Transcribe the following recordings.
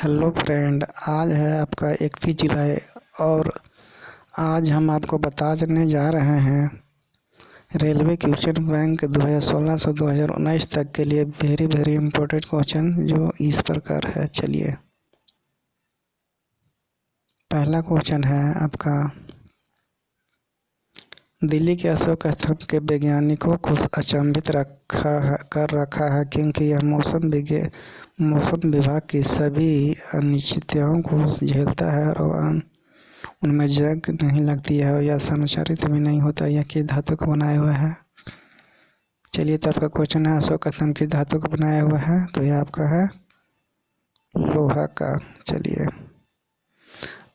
Hello friend, आज है आपका 31 जुलाई और आज हम आपको बताने जा रहे हैं रेलवे क्वेश्चन बैंक 2016 से 2019 तक के लिए वेरी इम्पोर्टेंट क्वेश्चन जो इस प्रकार है। चलिए, पहला क्वेश्चन है आपका, दिल्ली के अशोक स्तंभ के वैज्ञानिकों को अचंभित कर रखा है क्योंकि यह मौसम विभाग की सभी अनिश्चितताओं को झेलता है और उनमें जंग नहीं लगती है या संचारित भी नहीं होता। यह किस धातु को बनाया हुआ है? चलिए, तो आपका क्वेश्चन है अशोक स्तंभ की धातु को बनाया हुआ है, तो यह आपका है लोहा का। चलिए,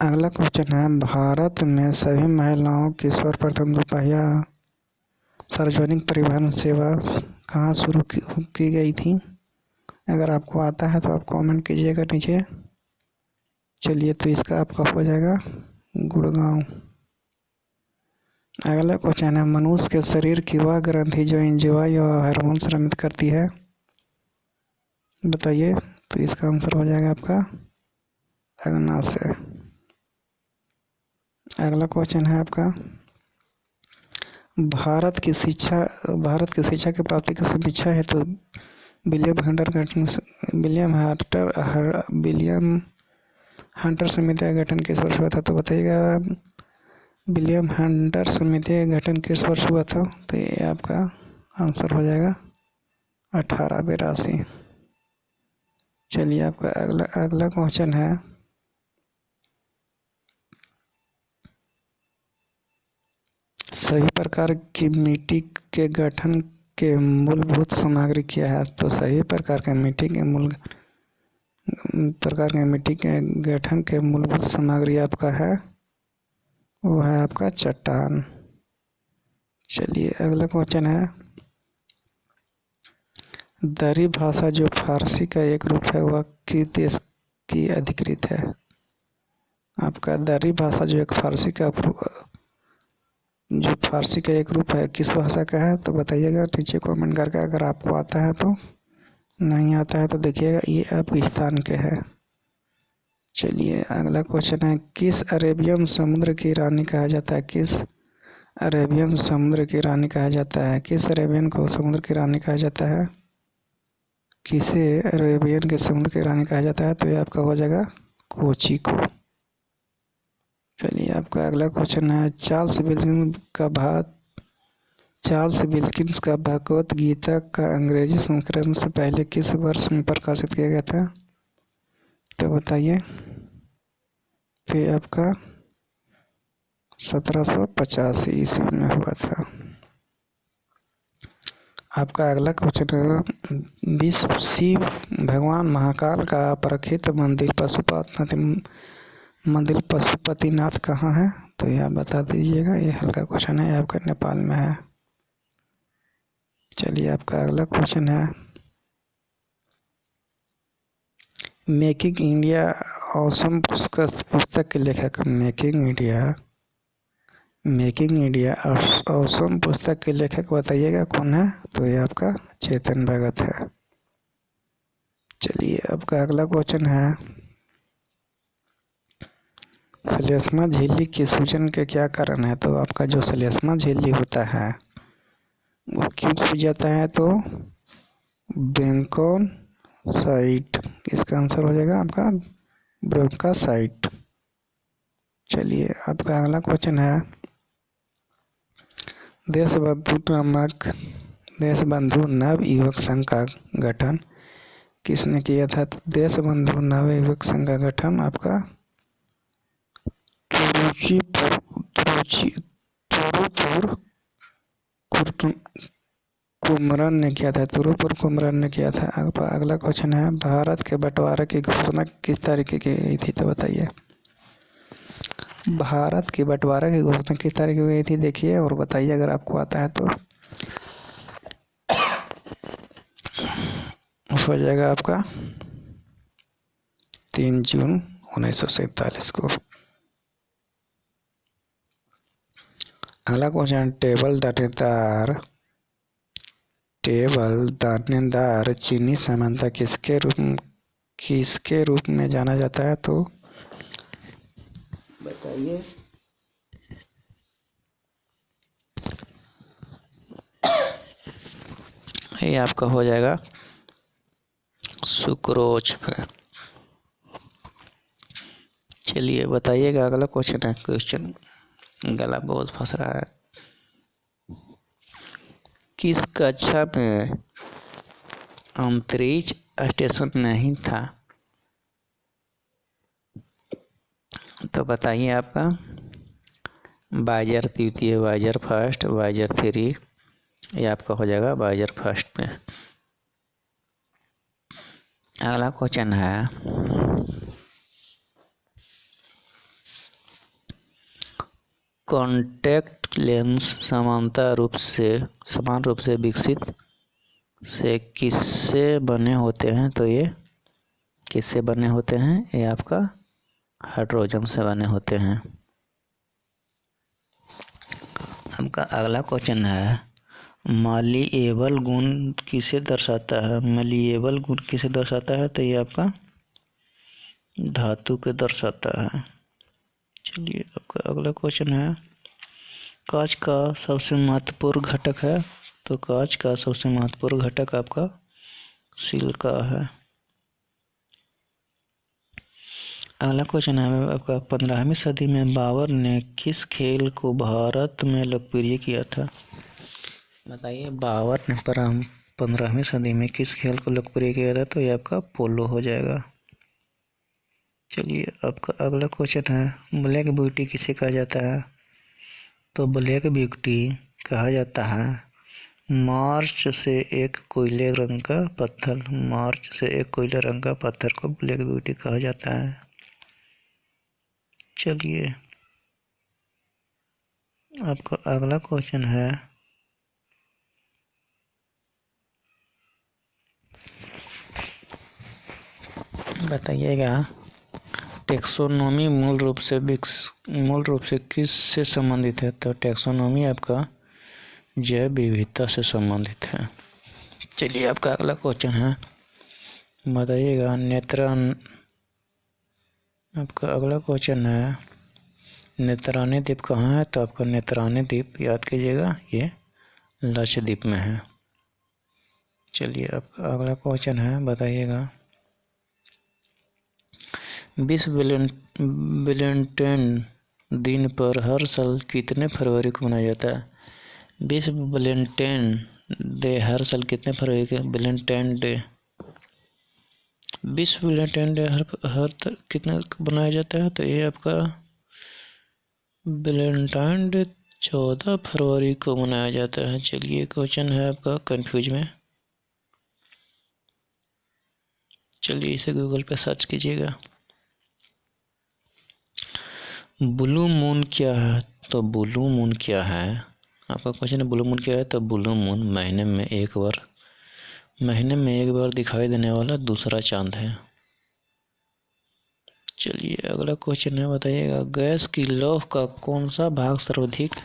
अगला क्वेश्चन है, भारत में सभी महिलाओं की सर्वप्रथम दोपहिया सार्वजनिक परिवहन सेवा कहाँ शुरू की गई थी? अगर आपको आता है तो आप कमेंट कीजिएगा नीचे। चलिए, तो इसका आपका हो जाएगा गुड़गांव। अगला क्वेश्चन है, मनुष्य के शरीर की वह ग्रंथि जो एंजाइम और हार्मोन निर्मित करती है, बताइए। तो इसका आंसर हो जाएगा आपका अग्नाशय। अगला क्वेश्चन है आपका, भारत की शिक्षा की प्राप्ति की समीक्षा है तो विलियम हंटर समिति का गठन किस वर्ष हुआ था? तो बताइएगा, विलियम हंटर समिति का गठन किस वर्ष हुआ था? तो ये आपका आंसर हो जाएगा 1882। चलिए, आपका अगला क्वेश्चन है, सभी प्रकार की मिट्टी के गठन के मूलभूत सामग्री क्या है? तो सभी प्रकार के मिट्टी के गठन के मूलभूत सामग्री आपका है वो है आपका चट्टान। चलिए, अगला क्वेश्चन है, दरी भाषा जो फारसी का एक रूप है वह किस देश की अधिकृत है? आपका दरी भाषा जो फारसी का एक रूप है किस भाषा का है? तो बताइएगा नीचे कमेंट करके। अगर आपको आता है तो, नहीं आता है तो देखिएगा ये अफगानिस्तान के है। चलिए, अगला क्वेश्चन है, किस अरेबियन समुद्र की रानी कहा जाता है? किस अरेबियन समुद्र की रानी कहा जाता है? किस अरेबियन को समुद्र की रानी कहा जाता है? किसे अरेबियन के समुद्र की रानी कहा जाता है? तो ये आपका हो जाएगा कोची को। चलिए, आपका अगला क्वेश्चन है, चार्ल्स विल्किंस का भगवत गीता का अंग्रेजी संस्करण से पहले किस वर्ष में प्रकाशित किया गया था? तो बताइए। तो आपका 1785 ईस्वी में हुआ था। आपका अगला क्वेश्चन है, विश्व शिव भगवान महाकाल का प्रसिद्ध मंदिर पशुपतिनाथ कहाँ है? तो यह बता दीजिएगा। ये हल्का क्वेश्चन है, आपका नेपाल में है। चलिए, आपका अगला क्वेश्चन है, मेकिंग इंडिया ऑसम पुस्तक के लेखक मेकिंग इंडिया ऑसम पुस्तक के लेखक बताइएगा कौन है? तो ये आपका चेतन भगत है। चलिए, आपका अगला क्वेश्चन है, श्लेष्मा झिल्ली के सूजन के क्या कारण है? तो आपका जो श्लेष्मा झिल्ली होता है वो क्यों सूज जाता है? तो ब्रोंकोसाइट। इसका आंसर हो जाएगा आपका ब्रोंकासाइट। चलिए, आपका अगला क्वेश्चन है, देशबंधु नव युवक संघ का गठन किसने किया था? देशबंधु नव युवक संघ का गठन आपका कुमरन ने किया था। तुरुपुर कुमरन ने किया था। अगला क्वेश्चन है, भारत के बंटवारे की घोषणा किस तारीख की गई थी? तो बताइए। भारत के बंटवारे की घोषणा किस तारीख को गई थी? देखिए और बताइए अगर आपको आता है तो। हो जाएगा आपका 3 जून 1947 को। अगला क्वेश्चन, टेबल दानेदार चीनी समानता किसके रूप किसके रूप में जाना जाता है, तो बताइए। ये आपका हो जाएगा सुक्रोज पे। चलिए बताइएगा, अगला क्वेश्चन है। क्वेश्चन गला बहुत फंस रहा है। किस कक्षा में अंतरिक्ष स्टेशन नहीं था? तो बताइए आपका वायेजर द्वितीय, वायेजर फर्स्ट, वायेजर 3। ये आपका हो जाएगा वायेजर फर्स्ट में। अगला क्वेश्चन है, कॉन्टैक्ट लेंस समान रूप से विकसित से किससे बने होते हैं? तो ये किससे बने होते हैं? ये आपका हाइड्रोजन से बने होते हैं। आपका अगला क्वेश्चन है, मालीएबल गुण किसे दर्शाता है? मालीएबल गुण किसे दर्शाता है? तो ये आपका धातु के दर्शाता है। चलिए आपका अगला क्वेश्चन है, कांच का सबसे महत्वपूर्ण घटक है? तो कांच का सबसे महत्वपूर्ण घटक आपका सिलिका है। अगला क्वेश्चन है आपका, 15वीं सदी में बाबर ने किस खेल को भारत में लोकप्रिय किया था? बताइए, बाबर ने 15वीं सदी में किस खेल को लोकप्रिय किया था? तो ये आपका पोलो हो जाएगा। चलिए आपका अगला क्वेश्चन है, ब्लैक ब्यूटी किसे कहा जाता है? तो ब्लैक ब्यूटी कहा जाता है मार्च से एक कोयले रंग का पत्थर को ब्लैक ब्यूटी कहा जाता है। चलिए आपका अगला क्वेश्चन है, बताइएगा, टेक्सोनोमी मूल रूप से किस से संबंधित है? तो टेक्सोनोमी आपका जैव विविधता से संबंधित है। चलिए आपका अगला क्वेश्चन है, बताइएगा, आपका अगला क्वेश्चन है, नेत्रानी द्वीप कहाँ है? तो आपका नेत्रानी द्वीप याद कीजिएगा, ये लक्षद्वीप में है। चलिए आपका अगला क्वेश्चन है, बताइएगा, विश्व वैलेंटाइन दिन पर हर साल कितने फरवरी को मनाया जाता है? विश्व वैलेंटाइन डे हर साल कितने फरवरी को वैलेंटाइन डे विश्व वैलेंटाइन डे हर कितना बनाया जाता है? तो ये आपका वैलेंटाइन डे 14 फरवरी को मनाया जाता है। चलिए क्वेश्चन है आपका कंफ्यूज में। चलिए इसे गूगल पे सर्च कीजिएगा। ब्लू मून क्या है? तो ब्लू मून क्या है? आपका क्वेश्चन है ब्लू मून क्या है? तो ब्लू मून महीने में एक बार दिखाई देने वाला दूसरा चांद है। चलिए अगला क्वेश्चन है, बताइएगा, गैस की लौ का कौन सा भाग सर्वाधिक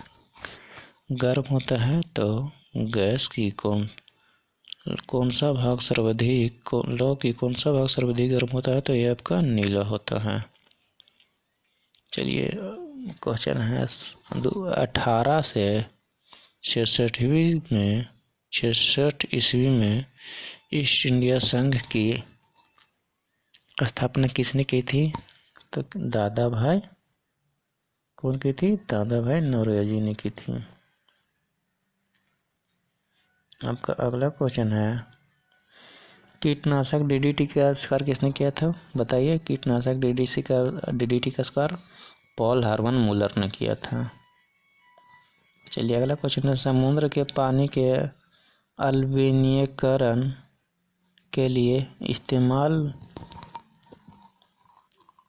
गर्म होता है? तो गैस की कौन सा भाग सर्वाधिक गर्म होता है? तो ये आपका नीला होता है। चलिए क्वेश्चन है, 18 से 66 ईस्वी में ईस्ट इंडिया संघ की स्थापना किसने की थी? तो दादा भाई नौरोजी ने की थी। आपका अगला क्वेश्चन है, कीटनाशक डीडीटी का आविष्कार किसने किया था? बताइए, कीटनाशक डीडीटी का आविष्कार पॉल हार्मन मूलर ने किया था। चलिए अगला क्वेश्चन है, समुद्र के पानी के अम्लीयकरण के लिए इस्तेमाल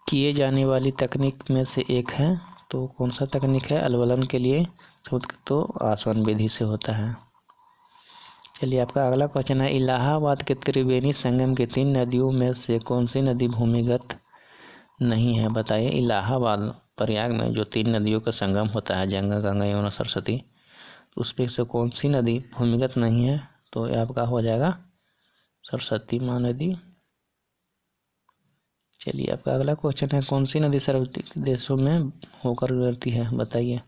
किए जाने वाली तकनीक में से एक है, तो कौन सा तकनीक है अम्लीयकरण के लिए? तो आसवन विधि से होता है। चलिए आपका अगला क्वेश्चन है, इलाहाबाद के त्रिवेणी संगम की 3 नदियों में से कौन सी नदी भूमिगत नहीं है? बताइए, इलाहाबाद प्रयाग में जो 3 नदियों का संगम होता है, गंगा यमुना सरस्वती, उसमें से कौन सी नदी भूमिगत नहीं है? तो आपका हो जाएगा सरस्वती माँ नदी। चलिए, आपका अगला क्वेश्चन है, कौन सी नदी सर्वाधिक देशों में होकर गुजरती है, बताइए।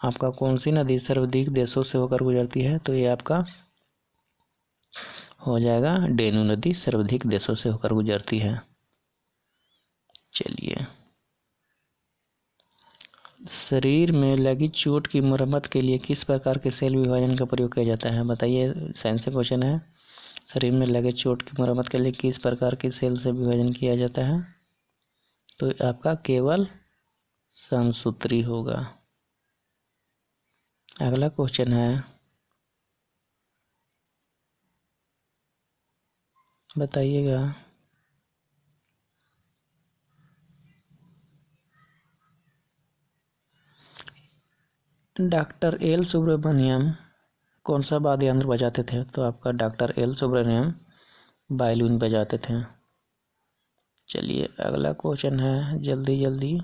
आपका कौन सी नदी सर्वाधिक देशों से होकर गुजरती है, तो ये आपका हो जाएगा डेन्यू नदी सर्वाधिक देशों से होकर गुजरती है। चलिए, शरीर में लगी चोट की मरम्मत के लिए किस प्रकार के सेल विभाजन का प्रयोग किया जाता है, बताइए। साइंस से क्वेश्चन है, शरीर में लगे चोट की मरम्मत के लिए किस प्रकार के सेल से विभाजन किया जाता है, तो आपका केवल समसूत्री होगा। अगला क्वेश्चन है, बताइएगा। डॉक्टर एल सुब्रमण्यम कौन सा वाद्य यंत्र बजाते थे, तो आपका डॉक्टर एल सुब्रमण्यम वायलिन बजाते थे। चलिए, अगला क्वेश्चन है, जल्दी जल्दी,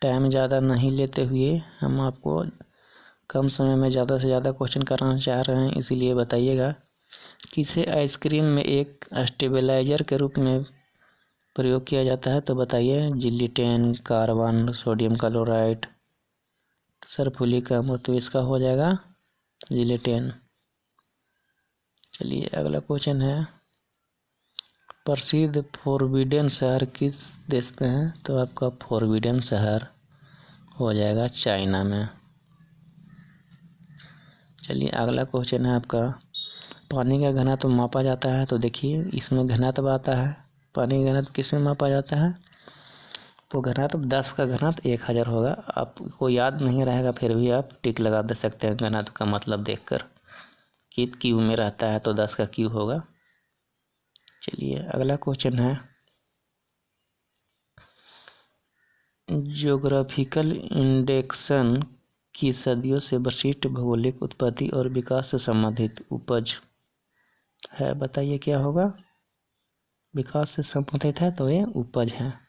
टाइम ज़्यादा नहीं लेते हुए हम आपको कम समय में ज़्यादा से ज़्यादा क्वेश्चन कराना चाह रहे हैं, इसीलिए बताइएगा। किसे आइसक्रीम में एक स्टेबलाइजर के रूप में प्रयोग किया जाता है, तो बताइए। जिलिटेन, कार्बन, सोडियम क्लोराइड, सल्फ्यूरिक अम्ल, तो इसका हो जाएगा जिलिटेन। चलिए, अगला क्वेश्चन है, प्रसिद्ध फोरबिडेन शहर किस देश में है, तो आपका फोरबिडेन शहर हो जाएगा चाइना में। चलिए, अगला क्वेश्चन है आपका, पानी का घनत्व मापा जाता है, तो देखिए इसमें घनत्व आता है, पानी का घनत्व किस में मापा जाता है, तो घनत्व 10 का घनत्व 1000 होगा। आपको याद नहीं रहेगा फिर भी आप टिक लगा दे सकते हैं घनत्व का मतलब देखकर, कि क्यू में रहता है तो 10 का क्यू होगा। चलिए, अगला क्वेश्चन है, ज्योग्राफिकल इंडेक्सन की सदियों से विशिष्ट भौगोलिक उत्पत्ति और विकास से संबंधित उपज है, बताइए क्या होगा। विकास से संबंधित है तो ये उपज है।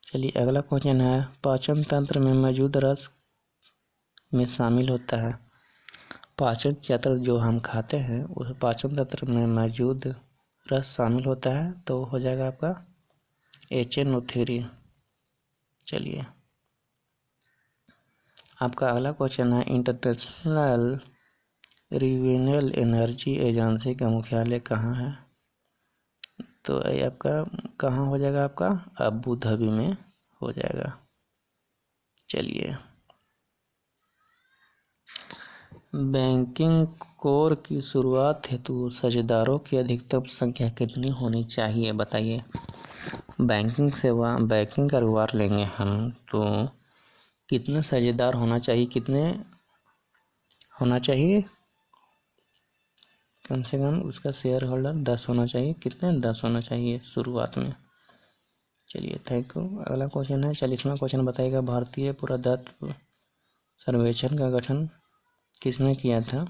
चलिए, अगला क्वेश्चन है, पाचन तंत्र में मौजूद रस में शामिल होता है, पाचन तंत्र जो हम खाते हैं उस पाचन तंत्र में मौजूद रस शामिल होता है, तो हो जाएगा आपका HNO3। चलिए, आपका अगला क्वेश्चन है, इंटरनेशनल रिन्यूएबल एनर्जी एजेंसी का मुख्यालय कहाँ है, तो ये आपका कहाँ हो जाएगा, आपका अबू धाबी में हो जाएगा। चलिए, बैंकिंग कोर की शुरुआत हेतु साझेदारों की अधिकतम संख्या कितनी होनी चाहिए, बताइए। बैंकिंग कारोबार लेंगे हम तो कितने साझेदार होना चाहिए, कितने होना चाहिए, कम से कम उसका शेयर होल्डर 10 होना चाहिए, कितने 10 होना चाहिए शुरुआत में। चलिए, थैंक यू। अगला क्वेश्चन है 40वां क्वेश्चन, बताइएगा। भारतीय पुरातत्व सर्वेक्षण का गठन किसने किया था,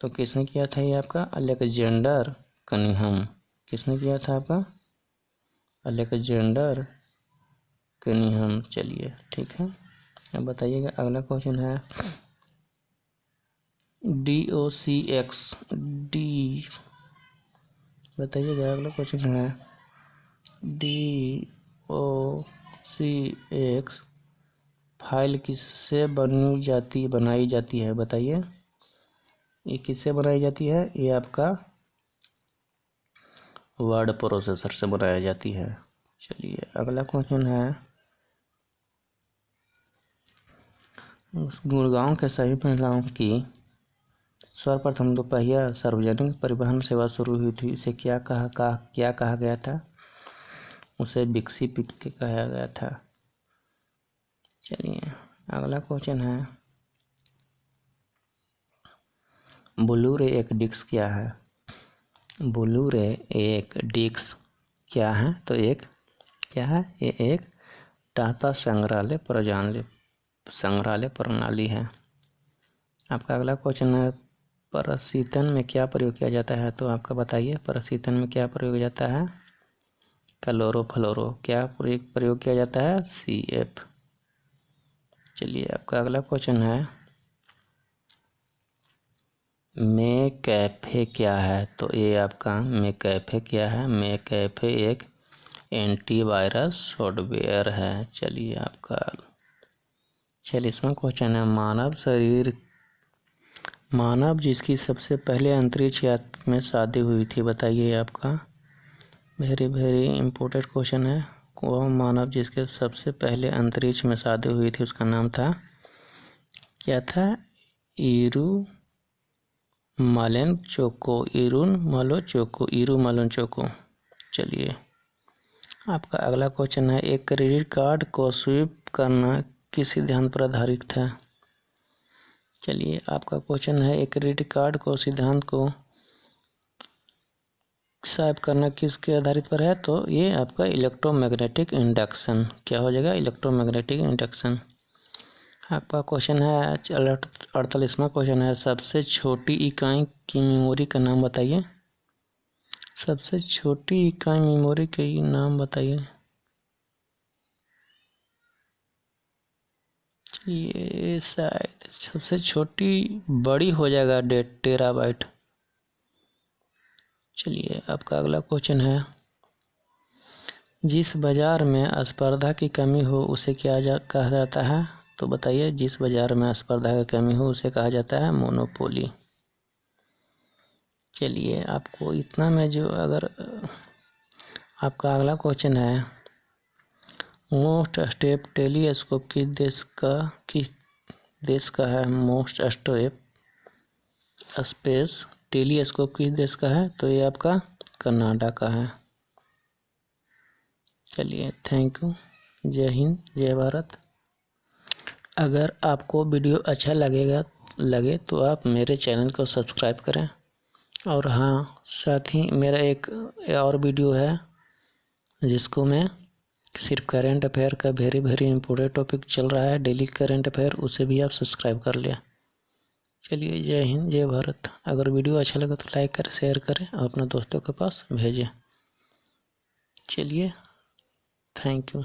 तो किसने किया था, ये आपका अलेक्जेंडर कनिंघम। किसने किया था, आपका अलेक्जेंडर कनिंघम। चलिए, ठीक है। अब बताइएगा, अगला क्वेश्चन है, DOCX डी, बताइएगा। अगला क्वेश्चन है, DOCX फाइल किससे बनाई जाती है, बताइए। ये किससे बनाई जाती है, ये आपका वर्ड प्रोसेसर से बनाई जाती है। चलिए, अगला क्वेश्चन है, गुड़गांव के सभी महिलाओं की सर्वप्रथम दोपहिया सार्वजनिक परिवहन सेवा शुरू हुई थी, इसे क्या कहा गया था, उसे बिक्सी पिक्की कहा गया था। चलिए, अगला क्वेश्चन है, ब्लू-रे एक डिस्क क्या है, ब्लू-रे एक डिस्क क्या है, तो एक क्या है, ये एक डाटा संग्रहालय प्रणाली है। आपका अगला क्वेश्चन है, प्रशीतन में क्या प्रयोग किया जाता है, तो आपका बताइए। प्रशीतन में क्या प्रयोग किया जाता है, क्लोरोफ्लोरो। क्या प्रयोग किया जाता है, CF। चलिए, आपका अगला क्वेश्चन है, मे कैफ़े क्या है? तो ये आपका मे कैफ़े क्या है? मे कैफ़े एक एंटीवायरस सॉफ्टवेयर है। चलिए आपका 46वां क्वेश्चन है, मानव जिसकी सबसे पहले अंतरिक्ष यात्री में शादी हुई थी, बताइए। आपका वेरी वेरी इम्पोर्टेंट क्वेश्चन है। वह मानव जिसके सबसे पहले अंतरिक्ष में शादी हुई थी, उसका नाम था, क्या था? इरू चलिए आपका अगला क्वेश्चन है, एक क्रेडिट कार्ड को स्वीप करना किस सिद्धांत पर आधारित था? चलिए आपका क्वेश्चन है, एक क्रेडिट कार्ड को सिद्धांत को स्वाइप करना किसके आधारित पर है? तो ये आपका इलेक्ट्रोमैग्नेटिक इंडक्शन। क्या हो जाएगा? Electromagnetic induction. आपका क्वेश्चन है 48वां क्वेश्चन है, सबसे छोटी इकाई की मेमोरी का नाम बताइए। सबसे छोटी इकाई मेमोरी के नाम बताइए। ये शायद सबसे छोटी बड़ी हो जाएगा 1.5 टेराबाइट। चलिए आपका अगला क्वेश्चन है, जिस बाजार में स्पर्धा की कमी हो उसे कहा जाता है? तो बताइए, जिस बाजार में स्पर्धा की कमी हो उसे कहा जाता है मोनोपोली। चलिए आपको इतना में जो अगर आपका अगला क्वेश्चन है, मोस्ट स्टेप टेलीस्कोप किस देश का है? मोस्ट स्टेप स्पेस टेलीस्कोप किस देश का है? तो ये आपका कनाडा का है। चलिए थैंक यू, जय हिंद जय भारत। अगर आपको वीडियो अच्छा लगे तो आप मेरे चैनल को सब्सक्राइब करें, और हाँ साथ ही मेरा एक और वीडियो है जिसको मैं सिर्फ करेंट अफेयर का वेरी वेरी इंपॉर्टेंट टॉपिक चल रहा है, डेली करेंट अफेयर, उसे भी आप सब्सक्राइब कर लिया। चलिए जय हिंद जय भारत। अगर वीडियो अच्छा लगा तो लाइक करें, शेयर करें और अपने दोस्तों के पास भेजें। चलिए थैंक यू।